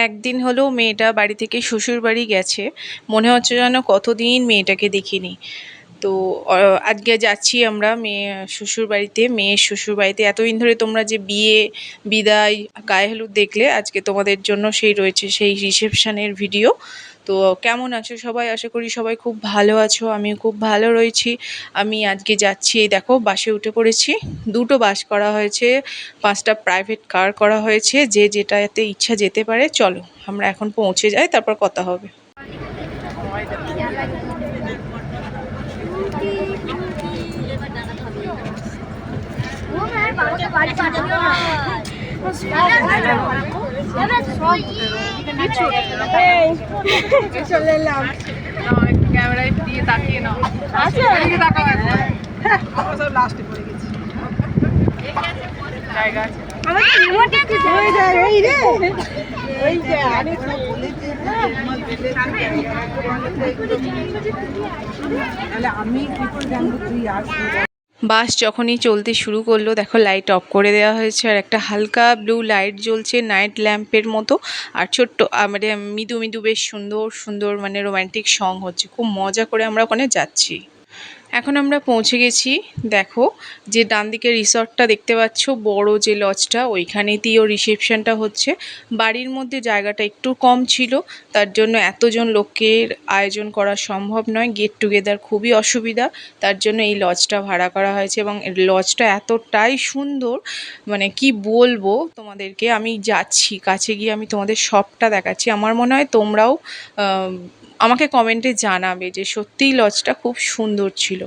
একদিন হলো মেয়েটা বাড়ি থেকে শ্বশুর বাড়ি গেছে। মনে হচ্ছে যেন কতদিন মেয়েটাকে দেখিনি। তো আজকে যাচ্ছি আমরা শ্বশুর বাড়িতে, মেয়ের শ্বশুর বাড়িতে। এতদিন ধরে তোমরা যে বিয়ে, বিদায়, গায়ে হলুদ দেখলে, আজকে তোমাদের জন্য রয়েছে সেই রিসেপশনের ভিডিও। তো কেমন আছো সবাই? আশা করি সবাই খুব ভালো আছো, আমিও খুব ভালো রয়েছি। আমি আজকে যাচ্ছি, এই দেখো বাসে উঠে পড়েছি। দুটো বাস করা হয়েছে, 5টা প্রাইভেট কার করা হয়েছে, যে যেটাতে ইচ্ছা যেতে পারে। চলো আমরা এখন পৌঁছে যাই, তারপর কথা হবে। চলে এলাম ক্যামেরায় দিয়ে তাকিয়ে নাও। আমরা সব লাস্টে পড়ে গেছি। জায়গা আছে আমি কি করে জানবো তুই আসবি? বাস যখনই চলতে শুরু করলো, দেখো লাইট অফ করে দেওয়া হয়েছে, আর একটা হালকা ব্লু লাইট জ্বলছে নাইট ল্যাম্পের মতো। আর ছোট্ট মানে মৃদু মৃদু বেশ সুন্দর সুন্দর মানে রোমান্টিক সং হচ্ছে। খুব মজা করে আমরা ওখানে যাচ্ছি। এখন আমরা পৌঁছে গেছি। দেখো যে ডান দিকে রিসর্টটা দেখতে পাচ্ছ, বড় যে লজটা, ওইখানেতেই ওর রিসেপশনটা হচ্ছে। বাড়ির মধ্যে জায়গাটা একটু কম ছিল, তার জন্য এতজন লোকের আয়োজন করা সম্ভব নয়। গেট টুগেদার খুবই অসুবিধা, তার জন্য এই লজটা ভাড়া করা হয়েছে। এবং লজটা এতটাই সুন্দর, মানে কি বলবো তোমাদেরকে। আমি যাচ্ছি কাছে গিয়ে আমি তোমাদের সবটা দেখাচ্ছি। আমার মনে হয় তোমরাও আমাকে কমেন্টে জানাবে যে সত্যিই লজটা খুব সুন্দর ছিল।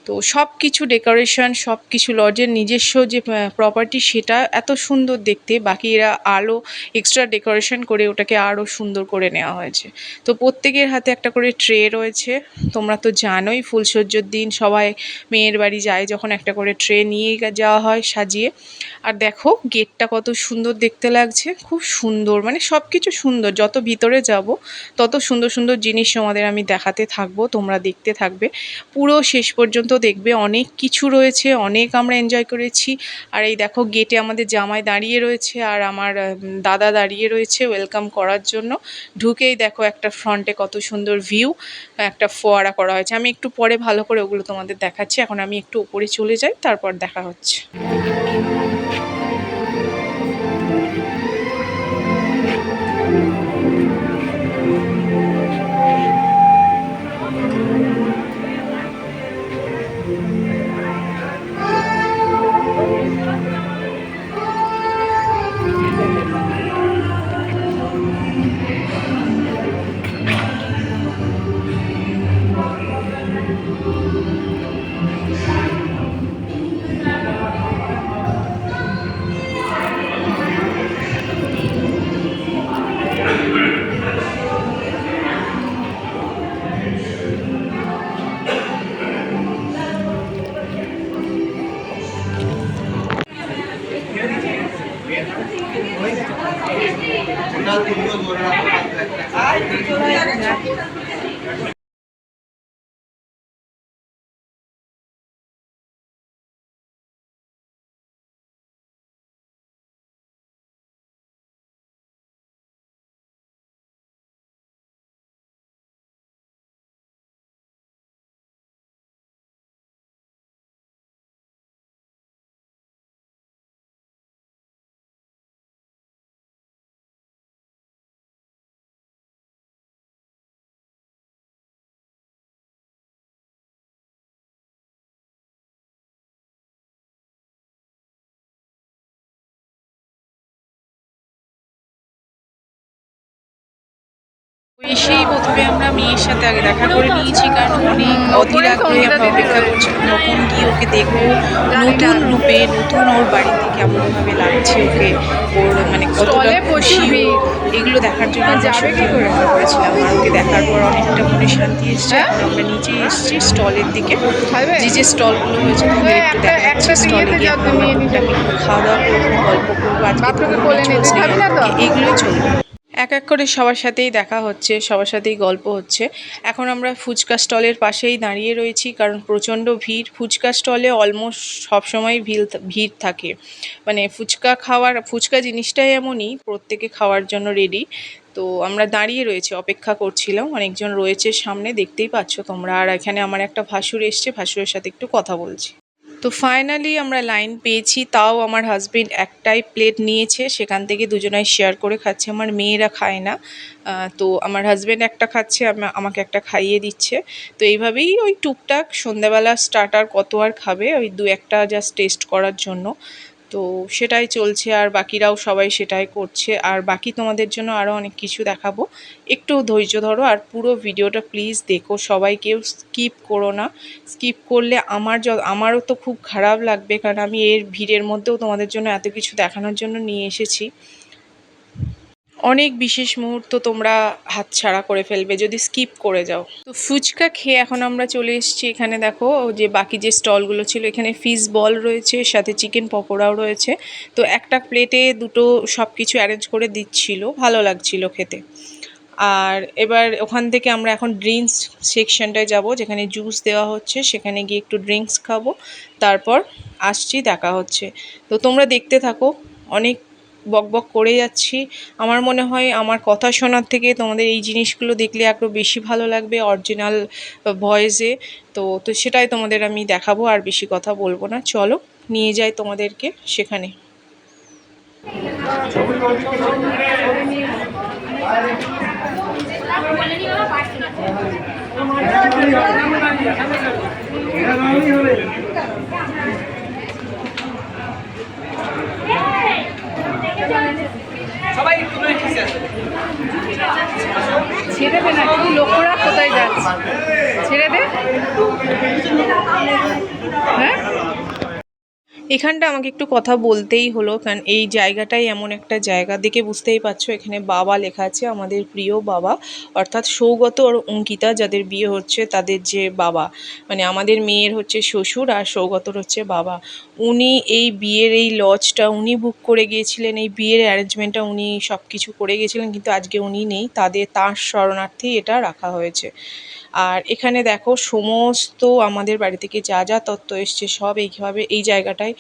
তো সব কিছু ডেকোরেশন, সব কিছু লজের নিজস্ব যে প্রপার্টি, সেটা এত সুন্দর দেখতে। বাকি এরা আলো এক্সট্রা ডেকোরেশন করে ওটাকে আরও সুন্দর করে নেওয়া হয়েছে। তো প্রত্যেকের হাতে একটা করে ট্রে রয়েছে। তোমরা তো জানোই ফুলসজ্জার দিন সবাই মেয়ের বাড়ি যায় যখন, একটা করে ট্রে নিয়ে যাওয়া হয় সাজিয়ে। আর দেখো গেটটা কত সুন্দর দেখতে লাগছে, খুব সুন্দর, মানে সব কিছু সুন্দর। যত ভিতরে যাব তত সুন্দর সুন্দর জিনিস তোমাদের আমি দেখাতে থাকবো, তোমরা দেখতে থাকবে পুরো শেষ পর্যন্ত দেখবে। অনেক কিছু রয়েছে, অনেক আমরা এনজয় করেছি। আর এই দেখো গেটে আমাদের জামাই দাঁড়িয়ে রয়েছে, আর আমার দাদা দাঁড়িয়ে রয়েছে ওয়েলকাম করার জন্য। ঢুকেই দেখো একটা ফ্রন্টে কত সুন্দর ভিউ, একটা ফোয়ারা করা হয়েছে। আমি একটু পরে ভালো করে ওগুলো তোমাদের দেখাচ্ছি। এখন আমি একটু উপরে চলে যাই, তারপর দেখা হচ্ছে। এসেই প্রথমে আমরা মেয়ের সাথে আগে দেখা করে নিয়েছি, কারণ অনেক অধীর আগ্রহে আমরা অপেক্ষা করছি কখন গিয়ে ওকে দেখবো নতুন রূপে, নতুন ওর বাড়িতে কেমনভাবে লাগছে ওকে, ওর মানে কতটা খুশি এগুলো দেখার জন্য আমরা সত্যি অপেক্ষা করেছিলাম। আর ওকে দেখার পর অনেকটা মনে শান্তি এসছে। এখন আমরা নিচে এসেছি স্টলের দিকে, যে যে স্টলগুলো হয়েছে তাদের একটু দেখাচ্ছি। স্টলে গিয়ে আমরা টুকটাক একটু খাওয়া দাওয়া করবো, গল্প করবো, আজকে চলছে এগুলোই চলবে। এক এক করে সবার সাথেই দেখা হচ্ছে, সবার সাথেই গল্প হচ্ছে। এখন আমরা ফুচকা স্টলের পাশেই দাঁড়িয়ে রয়েছি, কারণ প্রচণ্ড ভিড়। ফুচকা স্টলে অলমোস্ট সবসময় ভিড় থাকে। মানে ফুচকা জিনিসটাই এমনই, প্রত্যেকে খাওয়ার জন্য রেডি। তো আমরা দাঁড়িয়ে রয়েছি, অপেক্ষা করছিলাম। অনেকজন রয়েছে সামনে, দেখতেই পাচ্ছ তোমরা। আর এখানে আমার একটা ভাসুর এসছে, ভাসুরের সাথে একটু কথা বলছি। তো ফাইনালি আমরা লাইন পেয়েছি, তাও আমার হাজবেন্ড একটাই প্লেট নিয়েছে, সেখান থেকে দুজনাই শেয়ার করে খাচ্ছে। আমার মেয়েরা খায় না, তো আমার হাজবেন্ড একটা খাচ্ছে, আমাকে একটা খাইয়ে দিচ্ছে। তো এইভাবেই ওই টুকটাক সন্ধ্যাবেলা স্টার্টার কত আর খাবে, ওই দু একটা জাস্ট টেস্ট করার জন্য। তো সেটাই চলছে, আর বাকিরাও সবাই সেটাই করছে। আর বাকি তোমাদের জন্য আরও অনেক কিছু দেখাবো, একটু ধৈর্য ধরো আর পুরো ভিডিওটা প্লিজ দেখো। সবাই কেউ স্কিপ করো না, স্কিপ করলে আমারও তো খুব খারাপ লাগবে, কারণ আমি এর ভিড়ের মধ্যেও তোমাদের জন্য এত কিছু দেখানোর জন্য নিয়ে এসেছি। অনেক বিশেষ মুহূর্ত তোমরা হাতছাড়া করে ফেলবে যদি স্কিপ করে যাও। তো ফুচকা খেয়ে এখন আমরা চলে এসেছি এখানে। দেখো যে বাকি যে স্টলগুলো ছিল, এখানে ফিশ বল রয়েছে, সাথে চিকেন পকোড়াও রয়েছে। তো একটা প্লেটে দুটো সব কিছু অ্যারেঞ্জ করে দিচ্ছিল, ভালো লাগছিল খেতে। আর এবার ওখান থেকে আমরা এখন ড্রিঙ্কস সেকশনটায় যাব, যেখানে জুস দেওয়া হচ্ছে। সেখানে গিয়ে একটু ড্রিঙ্কস খাবো, তারপর আসছি, দেখা হচ্ছে। তো তোমরা দেখতে থাকো। অনেক বকবক করে যাচ্ছি, আমার মনে হয় আমার কথা শোনার থেকে তোমাদের এই জিনিসগুলো দেখলে একটু বেশি ভালো লাগবে অরিজিনাল ভয়েসে। তো সেটাই তোমাদের আমি দেখাবো, আর বেশি কথা বলবো না। চলো নিয়ে যাই তোমাদেরকে সেখানে। ছেড়ে দে না, একটু লক্ষ্য রাখ কোথায় যাচ্ছে। ছেড়ে দে। হ্যাঁ, এখানটা আমাকে একটু কথা বলতেই হলো, কারণ এই জায়গাটাই এমন একটা জায়গা, দেখে বুঝতেই পারছো এখানে বাবা লেখা আছে, আমাদের প্রিয় বাবা, অর্থাৎ সৌগত আর অঙ্কিতা যাদের বিয়ে হচ্ছে তাদের যে বাবা, মানে আমাদের মেয়ের হচ্ছে শ্বশুর আর সৌগতর হচ্ছে বাবা। উনি এই বিয়ের এই লজটা উনি বুক করে গিয়েছিলেন, এই বিয়ের অ্যারেঞ্জমেন্টটা উনি সব কিছু করে গিয়েছিলেন, কিন্তু আজকে উনি নেই, তার শরণার্থেই এটা রাখা হয়েছে। আর এখানে দেখো সমস্ত আমাদের বাড়ি থেকে যা যা তত্ত্ব এসছে সব এইভাবে এই জায়গাটায়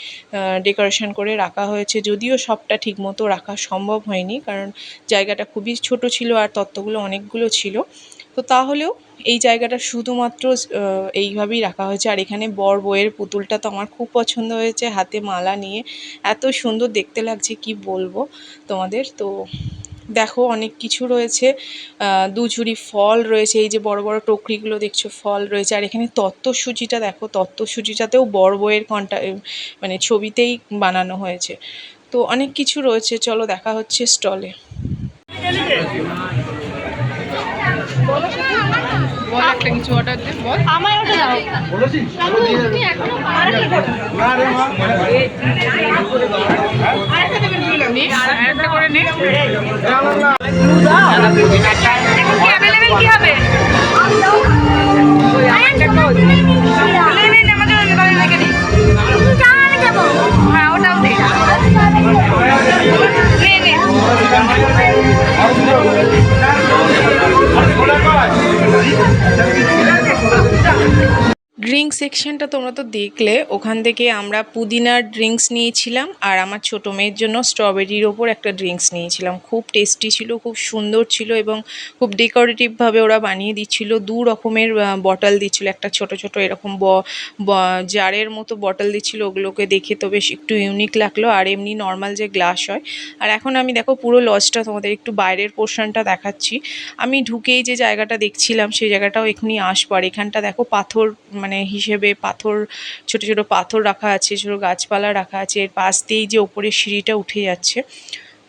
ডেকোরেশন করে রাখা হয়েছে। যদিও সবটা ঠিকমতো রাখা সম্ভব হয়নি, কারণ জায়গাটা খুবই ছোট ছিল আর তত্ত্বগুলো অনেকগুলো ছিল। তো তাহলেও এই জায়গাটা শুধুমাত্র এইভাবেই রাখা হয়েছে। আর এখানে বর বউয়ের পুতুলটা তো আমার খুব পছন্দ হয়েছে, হাতে মালা নিয়ে এত সুন্দর দেখতে লাগছে, কি বলবো তোমাদের। তো দেখো অনেক কিছু রয়েছে, দু ঝুড়ি ফল রয়েছে, এই যে বড় বড় টকরিগুলো দেখছো ফল রয়েছে। আর এখানে তত্ত্বসূচিটা দেখো, তত্ত্বসূচিটাতেও বর বউয়ের মানে ছবিতেই বানানো হয়েছে। তো অনেক কিছু রয়েছে, চলো দেখা হচ্ছে স্টলে। বল একটা কিছু অর্ডার দে, বল। আমার ওটা দাও। বলেছিস? তুই এখনো পারলি বড়। না রে মা। আরেকটা দেবেন কি আরেকটা করে নে। এখন কি অ্যাভেলেবেল কি হবে? আরেকটা কোড। নে নে নে আমাদের গাড়ি রেখে দি। চালানে যাব। হ্যাঁ ওটাও দে। নে নে। ড্রিঙ্ক সেকশনটা তোমরা তো দেখলে, ওখান থেকে আমরা পুদিনার ড্রিঙ্কস নিয়েছিলাম, আর আমার ছোটো মেয়ের জন্য স্ট্রবেরির ওপর একটা ড্রিঙ্কস নিয়েছিলাম। খুব টেস্টি ছিল, খুব সুন্দর ছিল, এবং খুব ডেকোরেটিভভাবে ওরা বানিয়ে দিচ্ছিল। দু রকমের বটল দিচ্ছিল, একটা ছোট ছোট এরকম জারের মতো বটল দিচ্ছিল, ওগুলোকে দেখে তো বেশ একটু ইউনিক লাগলো, আর এমনি নর্মাল যে গ্লাস হয়। আর এখন আমি দেখো পুরো লজটা তোমাদের একটু বাইরের পোর্শনটা দেখাচ্ছি। আমি ঢুকেই যে জায়গাটা দেখছিলাম সেই জায়গাটাও এখনই আসবো। আর এখানটা দেখো পাথর মানে হিসেবে পাথর, ছোট ছোট পাথর রাখা আছে, ছোট গাছপালা রাখা আছে, এর পাশ দিয়েই যে ওপরে সিঁড়িটা উঠে যাচ্ছে।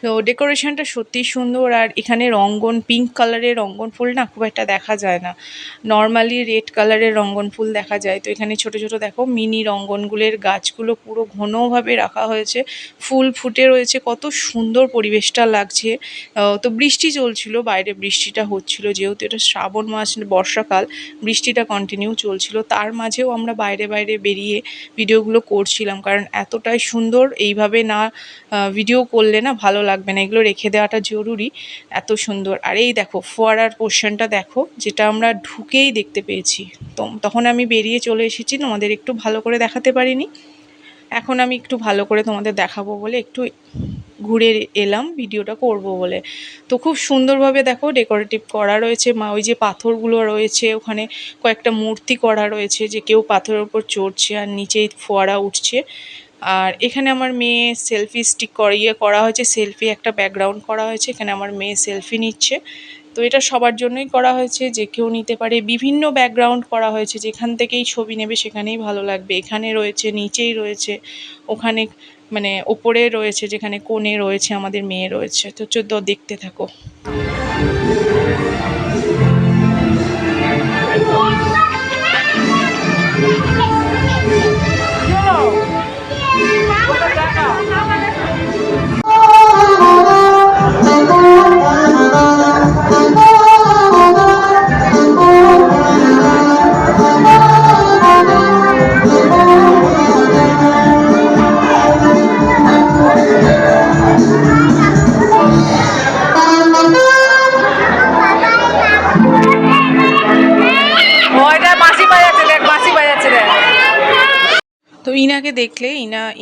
তো ডেকোরেশনটা সত্যিই সুন্দর। আর এখানে রঙ্গন, পিঙ্ক কালারের রঙ্গন ফুল না খুব একটা দেখা যায় না, নর্মালি রেড কালারের রঙ্গন ফুল দেখা যায়। তো এখানে ছোট ছোট দেখো মিনি রঙ্গনগুলোর গাছগুলো পুরো ঘনভাবে রাখা হয়েছে, ফুল ফুটে রয়েছে, কত সুন্দর পরিবেশটা লাগছে। তো বৃষ্টি চলছিল বাইরে, বৃষ্টিটা হচ্ছিল, যেহেতু এটা শ্রাবণ মাস, বর্ষাকাল, বৃষ্টিটা কন্টিনিউ চলছিল। তার মাঝেও আমরা বাইরে বাইরে বেরিয়ে ভিডিওগুলো করছিলাম, কারণ এতটাই সুন্দর, এইভাবে না ভিডিও করলে না ভালো লাগবে না, এগুলো রেখে দেওয়াটা জরুরি, এত সুন্দর। আর এই দেখো ফোয়ারার পোর্শনটা দেখো, যেটা আমরা ঢুকেই দেখতে পেয়েছি। তো তখন আমি বেরিয়ে চলে এসেছি, তোমাদের একটু ভালো করে দেখাতে পারিনি। এখন আমি একটু ভালো করে তোমাদের দেখাবো বলে একটু ঘুরে এলাম, ভিডিওটা করব বলে। তো খুব সুন্দরভাবে দেখো ডেকোরেটিভ করা রয়েছে, মা ওই যে পাথরগুলো রয়েছে ওখানে কয়েকটা মূর্তি করা রয়েছে, যে কেউ পাথরের উপর চড়ছে আর নিচেই ফোয়ারা উঠছে। আর এখানে আমার মেয়ে সেলফি স্টিক করা হয়েছে, সেলফি একটা ব্যাকগ্রাউন্ড করা হয়েছে, এখানে আমার মেয়ে সেলফি নিচ্ছে। তো এটা সবার জন্যই করা হয়েছে, যে কেউ নিতে পারে, বিভিন্ন ব্যাকগ্রাউন্ড করা হয়েছে, যেখান থেকেই ছবি নেবে সেখানেই ভালো লাগবে। এখানে রয়েছে, নিচেই রয়েছে, ওখানে মানে ওপরে রয়েছে, যেখানে কোণে রয়েছে আমাদের মেয়ে রয়েছে। তো চোদ্দ দেখতে থাকো। তো ইনাকে দেখলে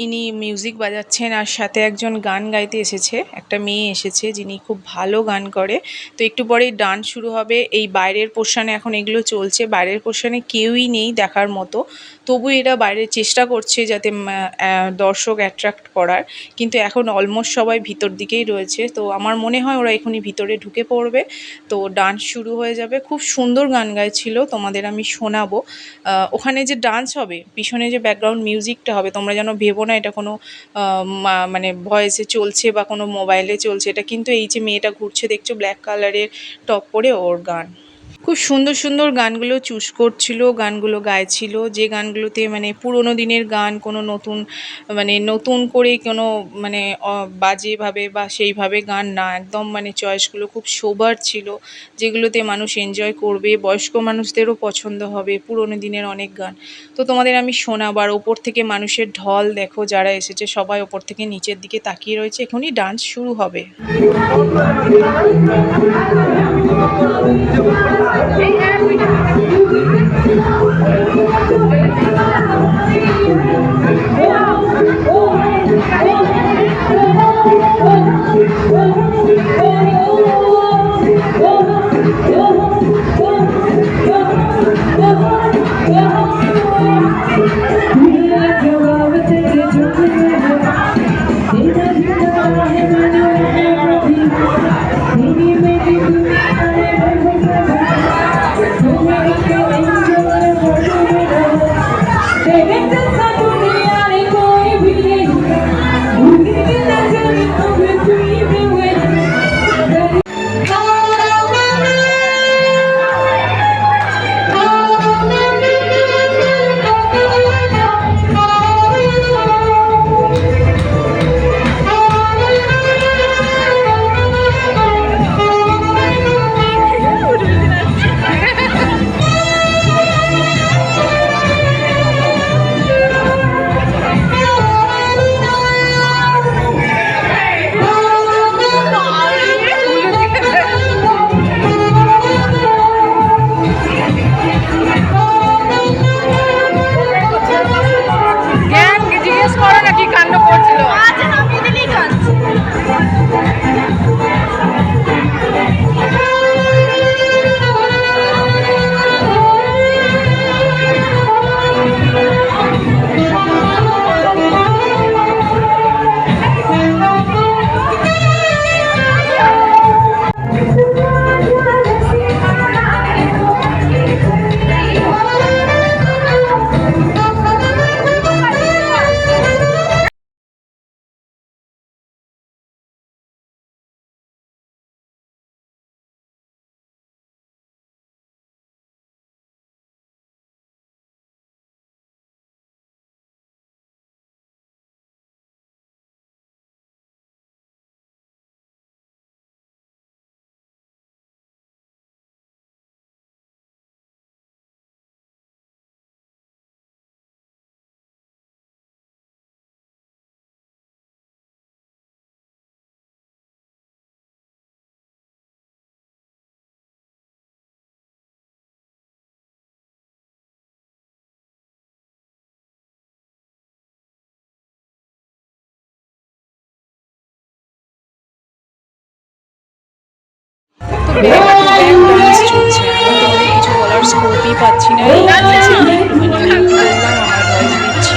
ইনি মিউজিক বাজাচ্ছেন, আর সাথে একজন গান গাইতে এসেছে, একটা মেয়ে এসেছে যিনি খুব ভালো গান করে। তো একটু পরেই ডান্স শুরু হবে। এই বাইরের পোর্শনে এখন এগুলো চলছে, বাইরের পোর্শনে কেউই নেই দেখার মতো, তবু এরা বাইরের চেষ্টা করছে যাতে দর্শক অ্যাট্রাক্ট করার, কিন্তু এখন অলমোস্ট সবাই ভিতর দিকেই রয়েছে। তো আমার মনে হয় ওরা এখনই ভিতরে ঢুকে পড়বে, তো ডান্স শুরু হয়ে যাবে। খুব সুন্দর গান গাইছিল, তোমাদের আমি শোনাবো। ওখানে যে ডান্স হবে, পিছনে যে ব্যাকগ্রাউন্ড মিউজিকটা হবে, তোমরা যেন ভেবো না এটা কোনো মানে ভয়েসে চলছে বা কোনো মোবাইলে চলছে, এটা কিন্তু এই যে মেয়েটা ঘুরছে দেখছো ব্ল্যাক কালারের টপ পরে, ওর গান। খুব সুন্দর সুন্দর গানগুলো চুজ করছিল, গানগুলো গাইছিল, যে গানগুলোতে মানে পুরোনো দিনের গান, কোনো নতুন মানে নতুন করে কোনো মানে বাজেভাবে বা সেইভাবে গান না, একদম মানে চয়েসগুলো খুব সোবার ছিল, যেগুলোতে মানুষ এনজয় করবে, বয়স্ক মানুষদেরও পছন্দ হবে, পুরোনো দিনের অনেক গান। তো তোমাদের আমি শোনাবার, ওপর থেকে মানুষের ঢল দেখো, যারা এসেছে সবাই ওপর থেকে নিচের দিকে তাকিয়ে রয়েছে, এখনই ডান্স শুরু হবে। ডান্স চলছে, আমি তোমাদের কিছু বলার স্কোপই পাচ্ছি না। এইখানে এসে আমি একটুখানি মিউট করলাম, আমার ভয়েস দিচ্ছি।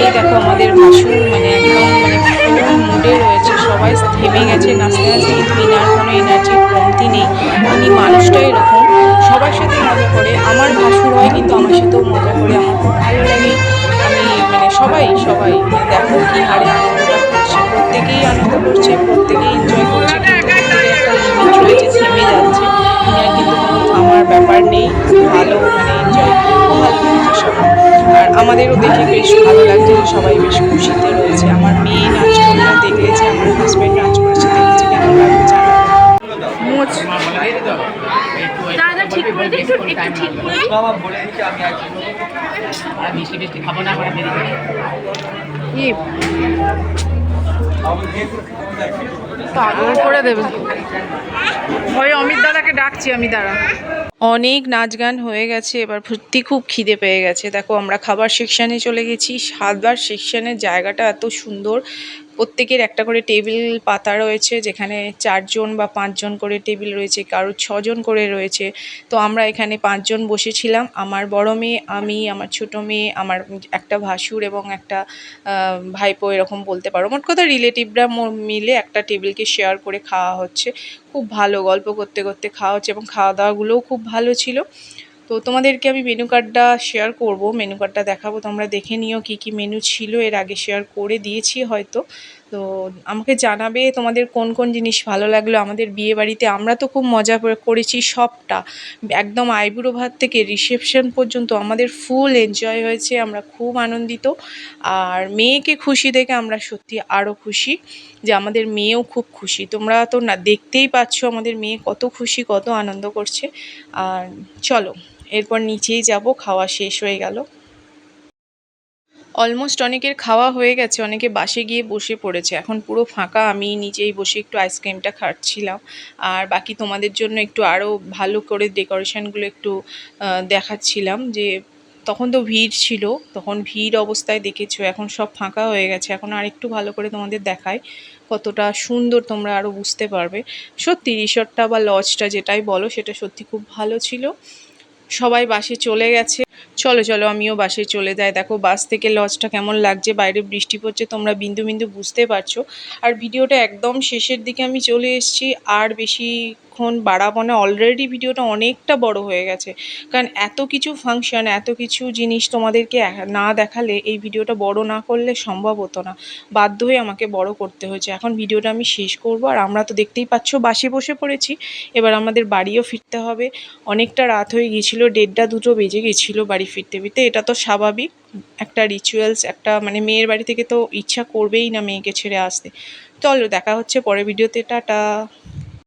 এই দেখো আমাদের ভাসুর মানে একদম মানে ফুল মুডে রয়েছে, সবাই থেমে গেছে নাচতে নাচতে, কিন্তু ইনার কোনো এনার্জির কমতি নেই। ইনি মানুষটা এরকম সবার সাথেই মজা করে, আমার ভাসুর হয় কিন্তু আমার সাথেও মজা করে, আমার খুব ভালো লাগে। আমি মানে সবাই সবাই মানে দেখো কি হারে আনন্দটা করছে, প্রত্যেকেই আনন্দ করছে, প্রত্যেকেই এনজয় করছে, কিন্তু প্রত্যেকের একটা লিমিট রয়েছে, থেমে যাচ্ছে। ইনার কিন্তু কোনো থামার ব্যাপার নেই, খুব ভালো মানে এনজয়, খুব ভালো লেগেছে সবার। আর আমাদেরও দেখে বেশ ভালো লাগছে যে সবাই বেশ খুশিতে রয়েছে। আমার মেয়ে নাচ করলো দেখেছে, আমার হাজব্যান্ড নাচ করেছে দেখেছে, কেমন লাগবে জানাবে। মোচ দাদা ঠিক করে দিই, একটু ঠিক করে দিই। মিষ্টি মিষ্টি খাবো না আমরা দেরি করে পাগল করে দেবে। ওই অমিত দাদাকে ডাকছি আমি, দাঁড়া। অনেক নাচ গান হয়ে গেছে, এবার সত্যি খুব খিদে পেয়ে গেছে। দেখো আমরা খাবার সেকশানে চলে গেছি। খাবার সেকশানের জায়গাটা এত সুন্দর, প্রত্যেকের একটা করে টেবিল পাতা রয়েছে, যেখানে 4 জন বা 5 জন করে টেবিল রয়েছে, কারোর 6 জন করে রয়েছে। তো আমরা এখানে 5 জন বসেছিলাম, আমার বড় মেয়ে, আমি, আমার ছোট মেয়ে, আমার একটা ভাসুর এবং একটা ভাইপো এরকম বলতে পারো। মোট কথা রিলেটিভরা মিলে একটা টেবিলকে শেয়ার করে খাওয়া হচ্ছে। খুব ভালো গল্প করতে করতে খাওয়া হচ্ছে এবং খাওয়া দাওয়াগুলোও খুব ভালো ছিল। তো তোমাদেরকে আমি মেনু কার্ডটা শেয়ার করব, মেনু কার্ডটা দেখাবো, তোমরা দেখে নিও কি কি মেনু ছিল, এর আগে শেয়ার করে দিয়েছি হয়তো। তো আমাকে জানাবে তোমাদের কোন কোন জিনিস ভালো লাগলো আমাদের বিয়ে বাড়িতে। আমরা তো খুব মজা করেছি সবটা, একদম আইবুড়ো ভাত থেকে রিসেপশন পর্যন্ত আমাদের ফুল এনজয় হয়েছে, আমরা খুব আনন্দিত। আর মেয়েকে খুশি দেখে আমরা সত্যি আরও খুশি যে আমাদের মেয়েও খুব খুশি। তোমরা তো না দেখতেই পাচ্ছ আমাদের মেয়ে কত খুশি, কত আনন্দ করছে। আর চলো এরপর নিচেই যাব, খাওয়া শেষ হয়ে গেল অলমোস্ট, অনেকের খাওয়া হয়ে গেছে, অনেকে বাসে গিয়ে বসে পড়েছে, এখন পুরো ফাঁকা। আমি নিচেই বসে একটু আইসক্রিমটা খাচ্ছিলাম, আর বাকি তোমাদের জন্য একটু আরও ভালো করে ডেকোরেশনগুলো একটু দেখাচ্ছিলাম। যে তখন তো ভিড় ছিল, তখন ভিড় অবস্থায় দেখেছো, এখন সব ফাঁকা হয়ে গেছে। এখন আর একটু ভালো করে তোমাদের দেখায় কতটা সুন্দর, তোমরা আরও বুঝতে পারবে। সত্যি রিসর্টটা বা লজটা যেটাই বলো, সেটা সত্যি খুব ভালো ছিল। সবাই বাসে চলে গেছে, চলো চলো আমিও বাসে চলে যাই। দেখো বাস থেকে লজটা কেমন লাগছে, বাইরে বৃষ্টি পড়ছে, তোমরা বিন্দু বিন্দু বুঝতে পারছো। আর ভিডিওটা একদম শেষের দিকে আমি চলে এসেছি, আর বেশিক্ষণ বাড়াবো না, অলরেডি ভিডিওটা অনেকটা বড় হয়ে গেছে। কারণ এত কিছু ফাংশন, এত কিছু জিনিস তোমাদেরকে না দেখালে, এই ভিডিওটা বড় না করলে সম্ভব হতো না, বাধ্য হয়ে আমাকে বড় করতে হয়েছে। এখন ভিডিওটা আমি শেষ করব, আর আমরা তো দেখতেই পাচ্ছ বাসে বসে পড়েছি, এবার আমাদের বাড়িও ফিরতে হবে। অনেকটা রাত হয়ে গিয়েছিল, 1:30 2টো বেজে গেছিলো বাড়ি ফিরতে ফিরতে। এটা তো স্বাভাবিক, একটা রিচুয়ালস, একটা মানে মেয়ের বাড়ি থেকে তো ইচ্ছা করবেই না মেয়েকে ছেড়ে আসতে। চলো দেখা হচ্ছে পরের ভিডিওতে, টাটা।